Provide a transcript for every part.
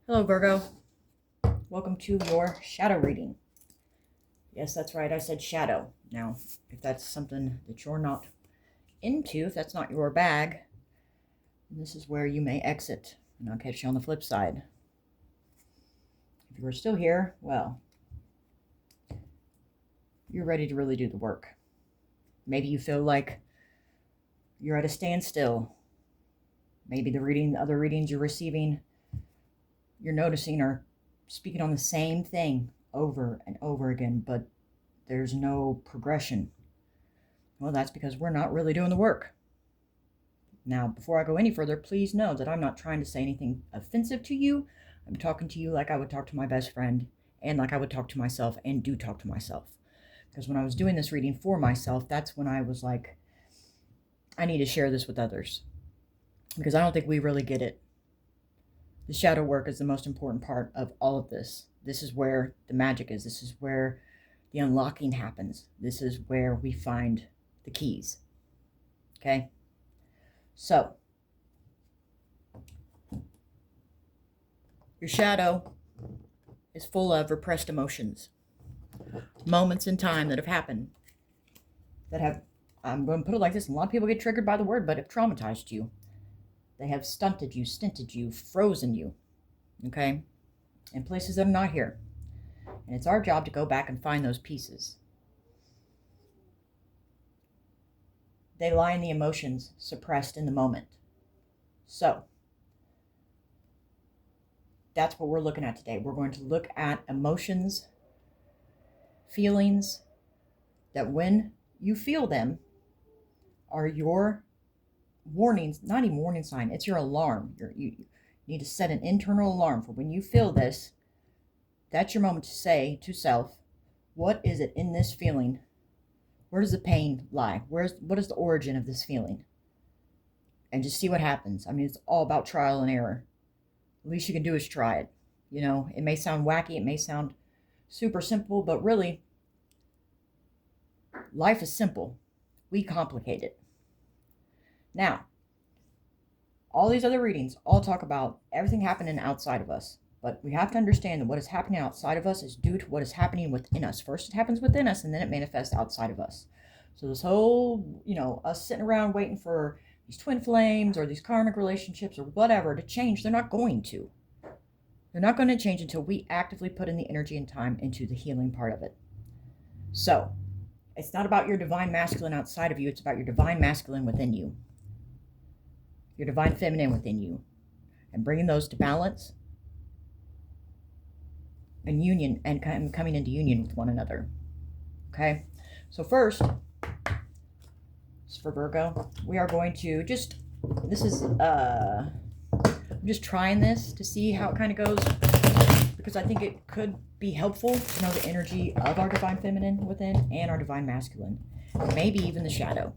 Hello, Virgo. Welcome to your shadow reading. Yes, that's right. I said shadow. Now, if that's something that you're not into, if that's not your bag, this is where you may exit. And I'll catch you on the flip side. If you are still here, well, you're ready to really do the work. Maybe you feel like you're at a standstill. Maybe the other readings you're receiving, you're noticing are speaking on the same thing over and over again, but there's no progression. Well, that's because we're not really doing the work. Now, before I go any further, please know that I'm not trying to say anything offensive to you. I'm talking to you like I would talk to my best friend and like I would talk to myself and do talk to myself. Because when I was doing this reading for myself, that's when I was like, I need to share this with others. Because I don't think we really get it. The shadow work is the most important part of all of this. This is where the magic is. This is where the unlocking happens. This is where we find the keys. Okay? So, your shadow is full of repressed emotions. Moments in time that have happened that have, I'm going to put it like this, and a lot of people get triggered by the word, but have traumatized you. They have stunted you, frozen you, okay? In places that are not here. And it's our job to go back and find those pieces. They lie in the emotions suppressed in the moment. So, that's what we're looking at today. We're going to look at emotions, feelings, that when you feel them are your warnings, not even warning sign, it's your alarm. You need to set an internal alarm for when you feel this. That's your moment to say to self, what is it in this feeling? Where does the pain lie? What is the origin of this feeling? And just see what happens. I mean, it's all about trial and error. The least you can do is try it. You know, it may sound wacky, it may sound super simple, but really, life is simple. We complicate it. Now, all these other readings all talk about everything happening outside of us. But we have to understand that what is happening outside of us is due to what is happening within us. First, it happens within us, and then it manifests outside of us. So this whole, us sitting around waiting for these twin flames or these karmic relationships or whatever to change, they're not going to. They're not going to change until we actively put in the energy and time into the healing part of it. So, it's not about your divine masculine outside of you. It's about your divine masculine within you. Your divine feminine within you. And bringing those to balance and union and coming into union with one another. Okay? So first, for Virgo, we are going to I'm just trying this to see how it kind of goes, because I think it could be helpful to know the energy of our divine feminine within and our divine masculine. Maybe even the shadow.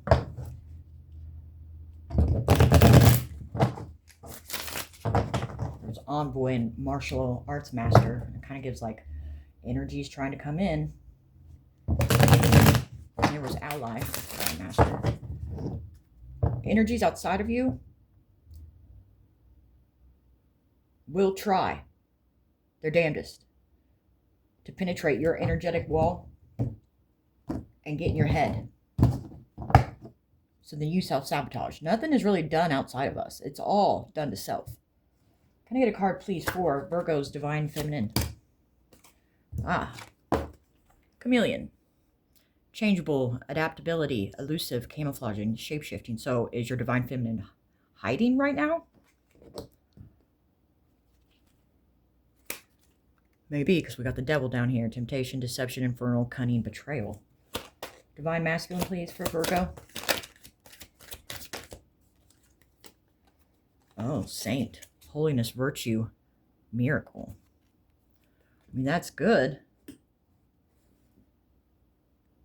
There's envoy and martial arts master. It kind of gives like energies trying to come in. And there was ally, master. Energies outside of you will try their damnedest to penetrate your energetic wall and get in your head. So then you self-sabotage. Nothing is really done outside of us. It's all done to self. Can I get a card, please, for Virgo's divine feminine? Chameleon. Changeable, adaptability, elusive, camouflaging, shape-shifting. So is your divine feminine hiding right now? Maybe, because we got the devil down here. Temptation, deception, infernal, cunning, betrayal. Divine masculine, please, for Virgo. Oh, saint. Holiness, virtue, miracle. I mean, that's good.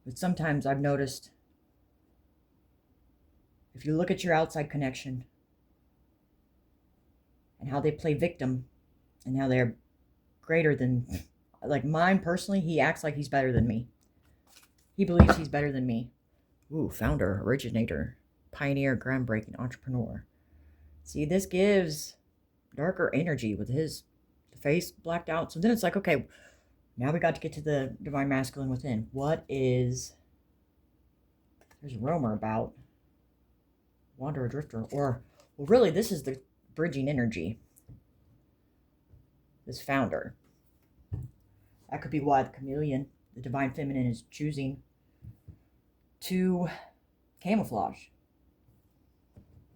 But sometimes I've noticed, if you look at your outside connection and how they play victim and how they're greater than, like mine personally, he acts like he's better than me. He believes he's better than me. Ooh, founder, originator, pioneer, groundbreaking, entrepreneur. See, this gives darker energy with the face blacked out. So then it's like, okay, now we got to get to the divine masculine within. What is, there's a roamer about, wanderer, drifter, or, well, really, this is the bridging energy, this founder. That could be why the chameleon, the divine feminine, is choosing to camouflage.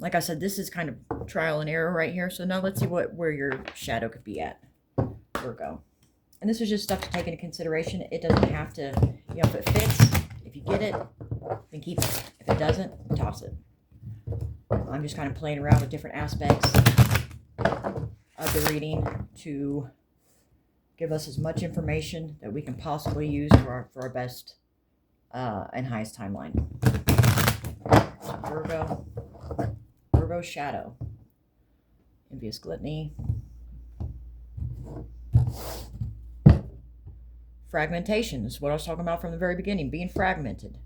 Like I said, this is kind of trial and error right here. So now let's see where your shadow could be at, Virgo. And this is just stuff to take into consideration. It doesn't have to, you know, if it fits, if you get it, then keep it. If it doesn't, toss it. I'm just kind of playing around with different aspects of the reading to give us as much information that we can possibly use for our best and highest timeline. So Virgo shadow, envious gluttony, fragmentation is what I was talking about from the very beginning, being fragmented.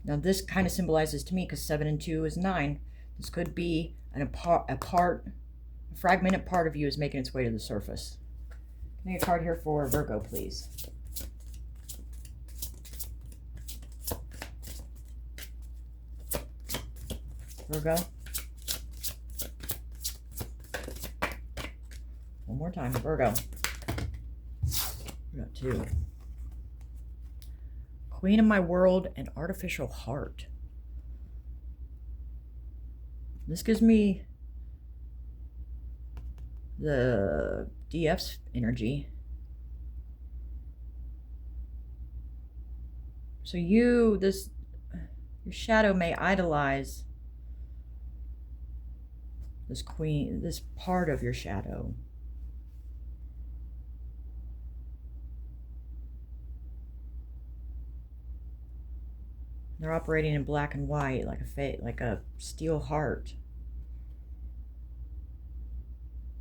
Now this kind of symbolizes to me, because 7 and 2 is 9, this could be a fragmented part of you is making its way to the surface. Can I get a card here for Virgo, please? Virgo. One more time, Virgo. We got 2. Queen of my world and artificial heart. This gives me the DF's energy. So your shadow may idolize this queen, this part of your shadow. They're operating in black and white, like a steel heart.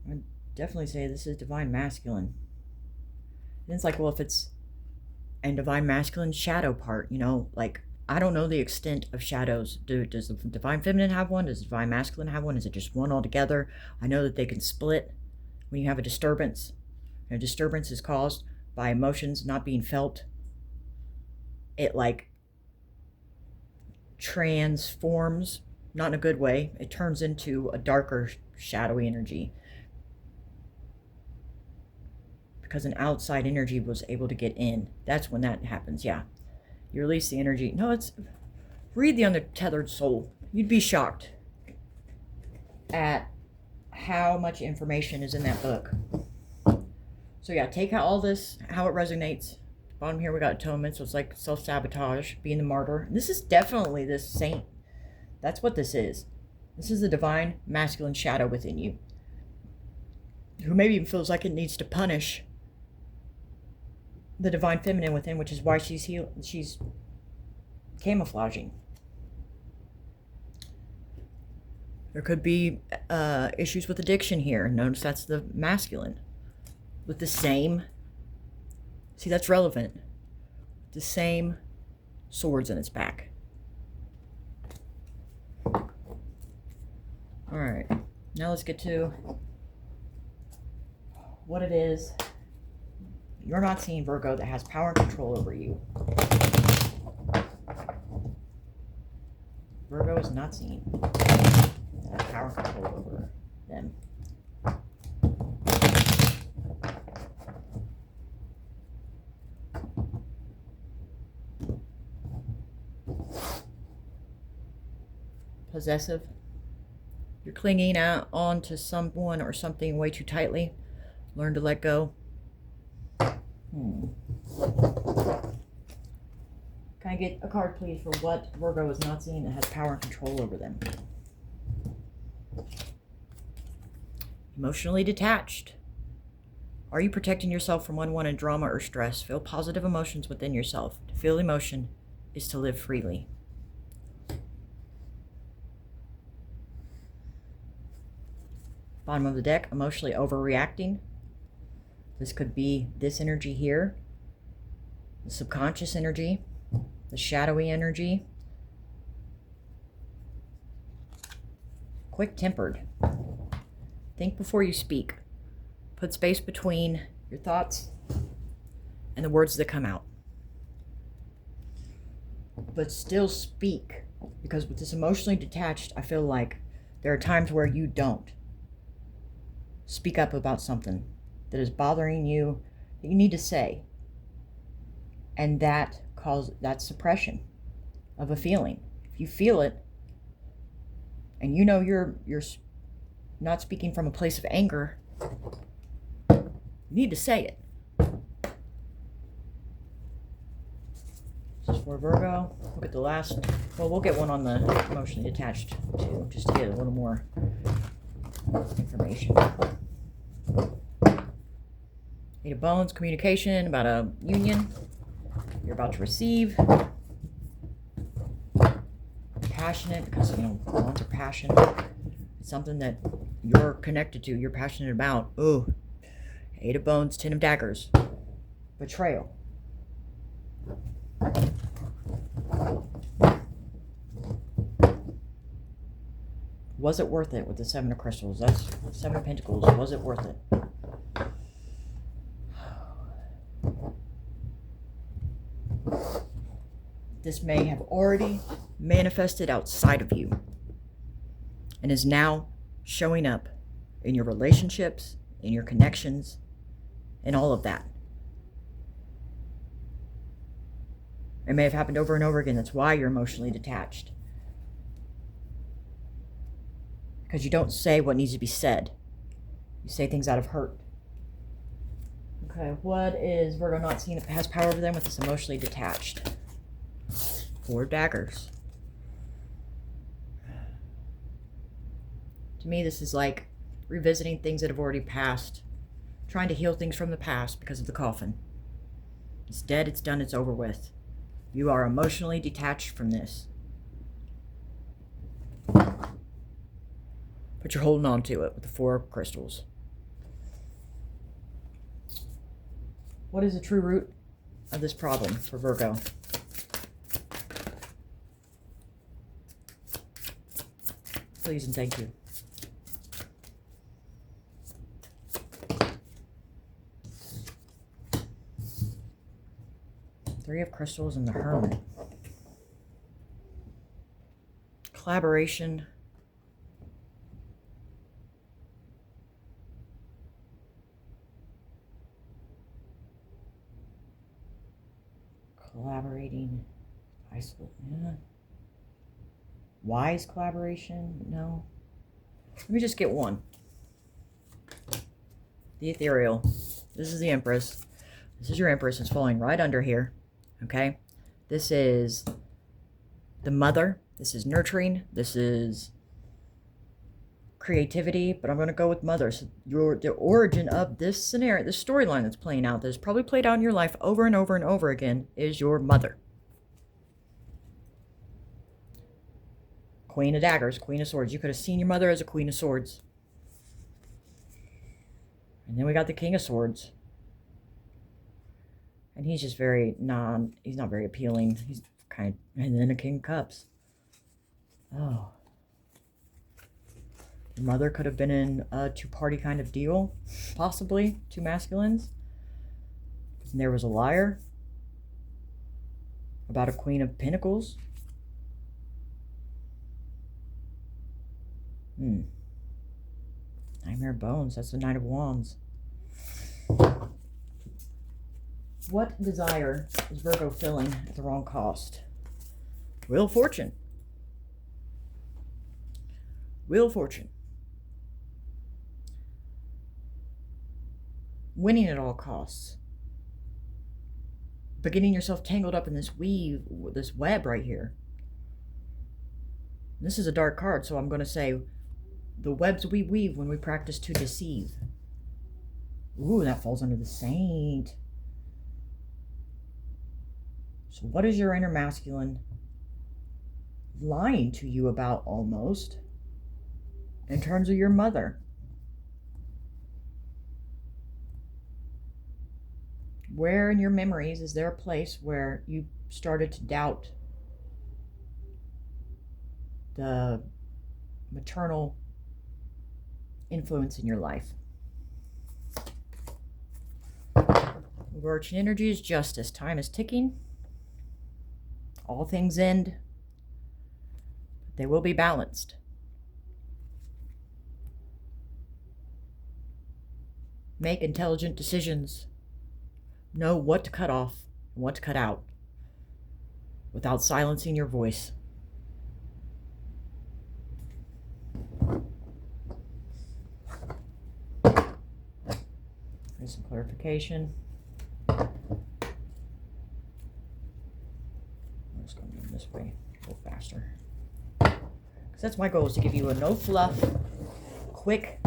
I'd definitely say this is divine masculine. And it's like, well, if it's and divine masculine shadow part, you know, like, I don't know the extent of shadows. Does the divine feminine have one? Does the divine masculine have one? Is it just one altogether? I know that they can split when you have a disturbance. And a disturbance is caused by emotions not being felt. It like transforms, not in a good way. It turns into a darker, shadowy energy. Because an outside energy was able to get in. That's when that happens, yeah. You release the energy. No, read The Untethered Soul. You'd be shocked at how much information is in that book. So yeah, take out all this, how it resonates. Bottom here we got atonement, so it's like self-sabotage, being the martyr. This is definitely this saint. That's what this is. This is the divine masculine shadow within you, who maybe even feels like it needs to punish the divine feminine within, which is why she's camouflaging. There could be issues with addiction here. Notice that's the masculine. With the same, see, that's relevant. The same swords in its back. All right, now let's get to what it is you're not seeing, Virgo, that has power and control over you. Virgo is not seen that has power and control over them. Possessive. You're clinging on to someone or something way too tightly. Learn to let go. Can I get a card, please, for what Virgo is not seeing that has power and control over them? Emotionally detached. Are you protecting yourself from unwanted drama or stress? Feel positive emotions within yourself. To feel emotion is to live freely. Bottom of the deck, emotionally overreacting. This could be this energy here, the subconscious energy, the shadowy energy. Quick-tempered. Think before you speak. Put space between your thoughts and the words that come out. But still speak, because with this emotionally detached, I feel like there are times where you don't speak up about something that is bothering you, that you need to say. And that suppression of a feeling. If you feel it, and you know you're not speaking from a place of anger, you need to say it. This is for Virgo. Look at the last. Well, we'll get one on the emotionally attached too, just to get a little more information. Eight of Bones, communication about a union you're about to receive. Passionate, because wands are passion. It's something that you're connected to, you're passionate about. Ooh, Eight of Bones, Ten of Daggers, betrayal. Was it worth it with the Seven of Crystals? That's Seven of Pentacles. Was it worth it? This may have already manifested outside of you and is now showing up in your relationships, in your connections, and all of that. It may have happened over and over again. That's why you're emotionally detached. Because you don't say what needs to be said. You say things out of hurt. Okay, what is Virgo not seeing that has power over them with this emotionally detached? Four of Daggers. To me, this is like revisiting things that have already passed. Trying to heal things from the past because of the coffin. It's dead, it's done, it's over with. You are emotionally detached from this. But you're holding on to it with the Four of Crystals. What is the true root of this problem for Virgo? Please and thank you. Three of Crystals and the Hermit. Collaboration. Collaborating. Yeah. Wise collaboration? No. Let me just get one. The Ethereal. This is the Empress. This is your Empress. It's falling right under here. Okay? This is the mother. This is nurturing. This is creativity. But I'm going to go with mother. So the origin of this scenario, this storyline that's playing out, that's probably played out in your life over and over and over again, is your mother. Queen of Daggers, Queen of Swords. You could have seen your mother as a Queen of Swords. And then we got the King of Swords. And he's just he's not very appealing. He's and then a King of Cups. Oh. Your mother could have been in a two-party kind of deal. Possibly. Two masculines. And there was a liar. About a Queen of Pentacles. Nightmare of Bones. That's the Knight of Wands. What desire is Virgo filling at the wrong cost? Wheel of Fortune. Wheel of Fortune. Winning at all costs. But getting yourself tangled up in this web right here. This is a dark card, so I'm going to say the webs we weave when we practice to deceive. Ooh, that falls under the Saint. So what is your inner masculine lying to you about almost in terms of your mother? Where in your memories is there a place where you started to doubt the maternal influence in your life? Overarching energy is justice. Time is ticking. All things end. They will be balanced. Make intelligent decisions. Know what to cut off and what to cut out without silencing your voice. There's some clarification. I'm just going to move this way a little faster. Because that's my goal, is to give you a no fluff, quick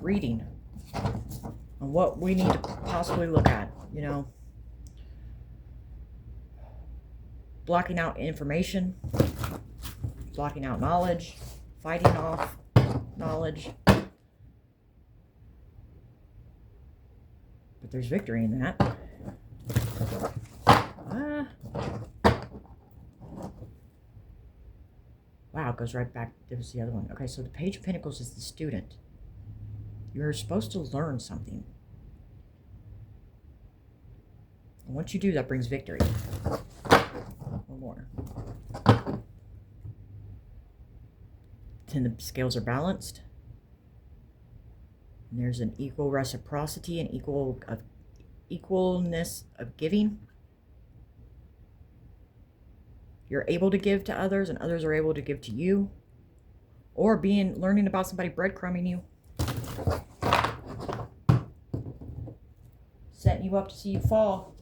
reading on what we need to possibly look at, you know. Blocking out information, blocking out knowledge, fighting off knowledge. But there's victory in that. Wow, it goes right back. There was the other one. Okay, so the Page of Pentacles is the student. You're supposed to learn something. And once you do, that brings victory. One more. Then the scales are balanced. And there's an equal reciprocity and equalness of giving. You're able to give to others, and others are able to give to you. Or learning about somebody breadcrumbing you. Setting you up to see you fall.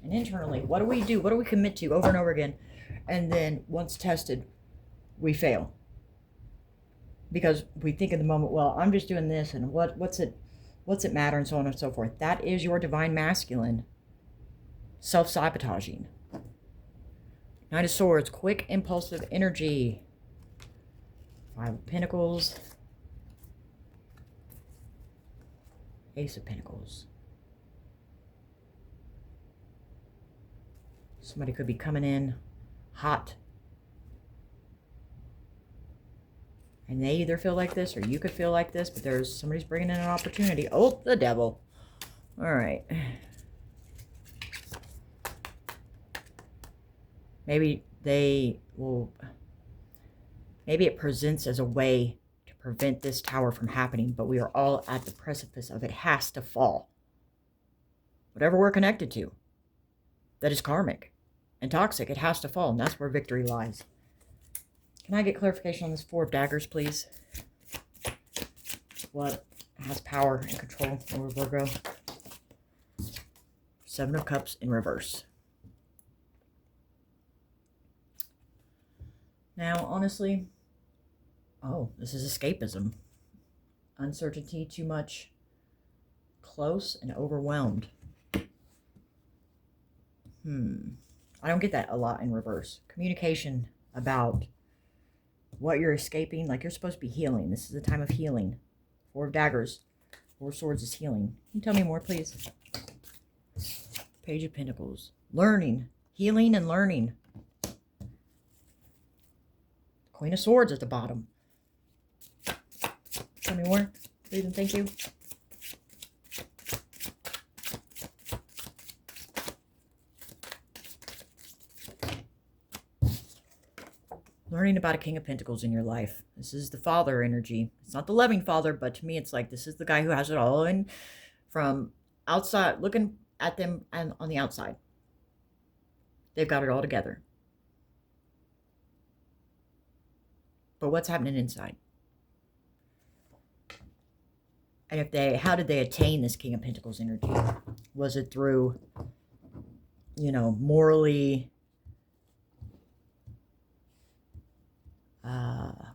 And internally, what do we do? What do we commit to over and over again? And then once tested, we fail. Because we think in the moment, well, I'm just doing this, and what's it matter, and so on and so forth. That is your divine masculine self-sabotaging. Knight of Swords, quick, impulsive energy. Five of Pentacles. Ace of Pentacles. Somebody could be coming in hot. And they either feel like this, or you could feel like this, but somebody's bringing in an opportunity. Oh, the devil. All right. Maybe it presents as a way to prevent this tower from happening, but we are all at the precipice of it has to fall. Whatever we're connected to that is karmic and toxic, it has to fall, and that's where victory lies. Can I get clarification on this Four of Daggers, please? What has power and control over Virgo? Seven of Cups in reverse. Now, honestly, this is escapism. Uncertainty, too much, close, and overwhelmed. I don't get that a lot in reverse. Communication about what you're escaping, like you're supposed to be healing. This is a time of healing. Four of Daggers. Four of Swords is healing. Can you tell me more, please? Page of Pentacles. Learning. Healing and learning. Queen of Swords at the bottom. Tell me more, please, and thank you. Learning about a King of Pentacles in your life. This is the father energy. It's not the loving father, but to me it's like this is the guy who has it all, and from outside, looking at them and on the outside, they've got it all together. But what's happening inside? And how did they attain this King of Pentacles energy? Was it through, morally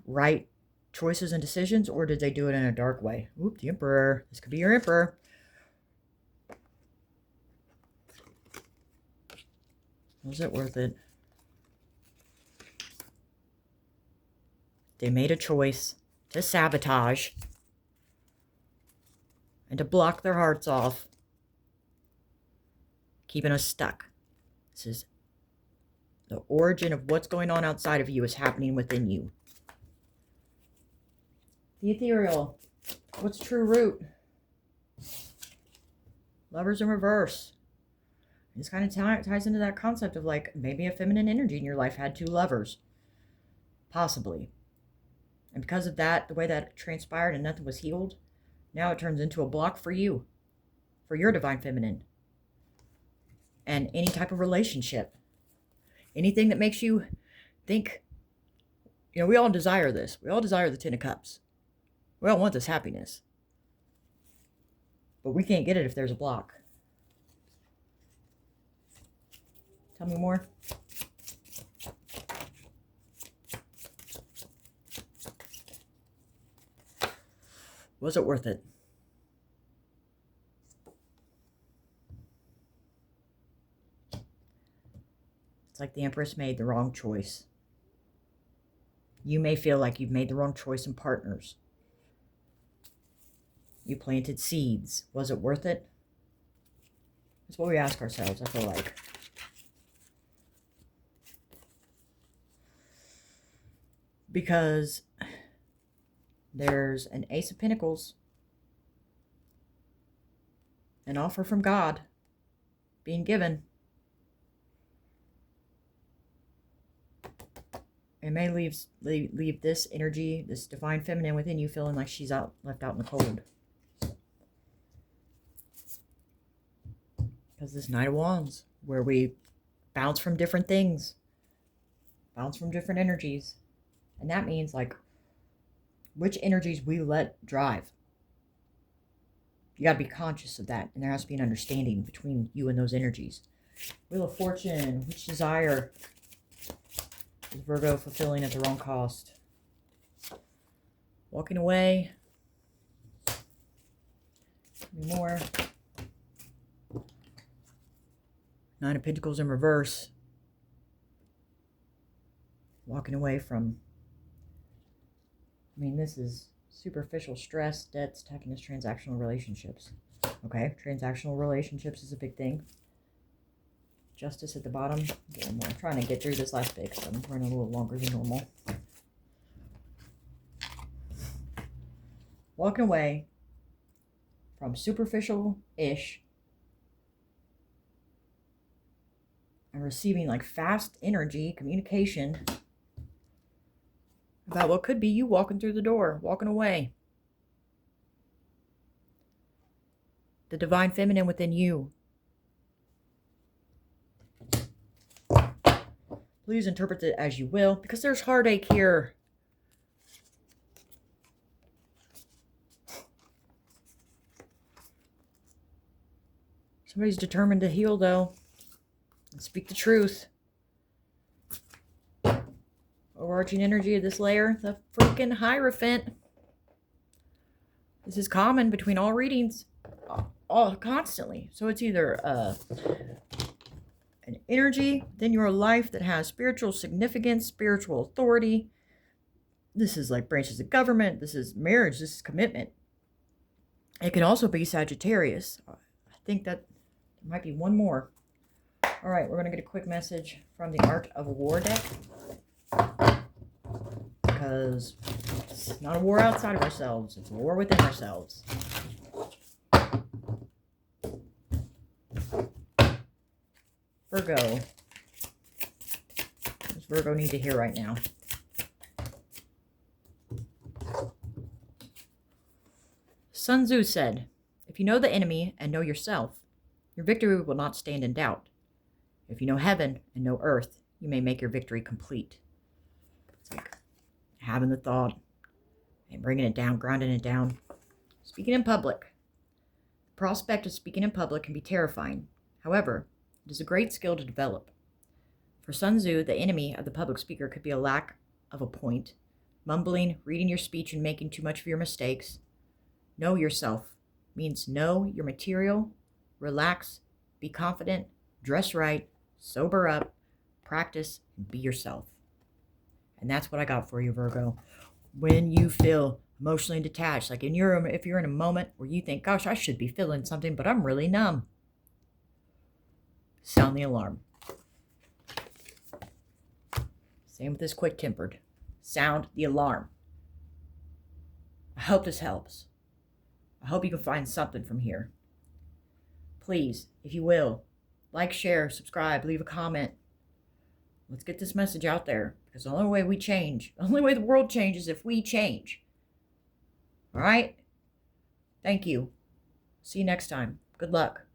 right choices and decisions, or did they do it in a dark way? Oop, the Emperor. This could be your Emperor. Was it worth it? They made a choice to sabotage and to block their hearts off, keeping us stuck. This is the origin of what's going on outside of you is happening within you. The ethereal. What's true root? Lovers in reverse. This kind of ties into that concept of like maybe a feminine energy in your life had 2 lovers, possibly. And because of that, the way that transpired and nothing was healed, now it turns into a block for you, for your divine feminine. And any type of relationship, anything that makes you think, we all desire this. We all desire the 10 of Cups. We all want this happiness. But we can't get it if there's a block. Tell me more. Was it worth it? It's like the Empress made the wrong choice. You may feel like you've made the wrong choice in partners. You planted seeds. Was it worth it? That's what we ask ourselves, I feel like. Because there's an Ace of Pentacles, an offer from God being given. It may leave this energy, this divine feminine within you, feeling like she's left out in the cold. Because this Knight of Wands, where we bounce from different things, bounce from different energies. And that means like which energies we let drive. You got to be conscious of that. And there has to be an understanding between you and those energies. Wheel of Fortune, which desire is Virgo fulfilling at the wrong cost? Walking away. More. 9 of Pentacles in reverse. Walking away from, this is superficial stress, debts, attacking as transactional relationships. Okay, transactional relationships is a big thing. Justice at the bottom. I'm trying to get through this last bit because I'm running a little longer than normal. Walking away from superficial-ish and receiving like fast energy, communication about what could be you walking through the door, walking away. The divine feminine within you. Please interpret it as you will, because there's heartache here. Somebody's determined to heal, though, and speak the truth. Overarching energy of this layer, the freaking Hierophant. This is common between all readings, all constantly. So it's either an energy within your life that has spiritual significance, spiritual authority. This is like branches of government. This is marriage. This is commitment. It can also be Sagittarius. I think that there might be one more. All right, we're going to get a quick message from the Art of War deck. Because it's not a war outside of ourselves. It's a war within ourselves. Virgo. What does Virgo need to hear right now? Sun Tzu said, if you know the enemy and know yourself, your victory will not stand in doubt. If you know heaven and know earth, you may make your victory complete. It's like having the thought and bringing it down, grounding it down. Speaking in public. The prospect of speaking in public can be terrifying. However, it is a great skill to develop. For Sun Tzu, the enemy of the public speaker could be a lack of a point, mumbling, reading your speech, and making too much of your mistakes. Know yourself means know your material, relax, be confident, dress right, sober up, practice, and be yourself. And that's what I got for you, Virgo. When you feel emotionally detached, like if you're in a moment where you think, gosh, I should be feeling something, but I'm really numb, sound the alarm. Same with this quick-tempered. Sound the alarm. I hope this helps. I hope you can find something from here. Please, if you will, Like, share, subscribe, leave a comment. Let's get this message out there, because the only way we change, the only way the world changes is if we change. All right? Thank you. See you next time. Good luck.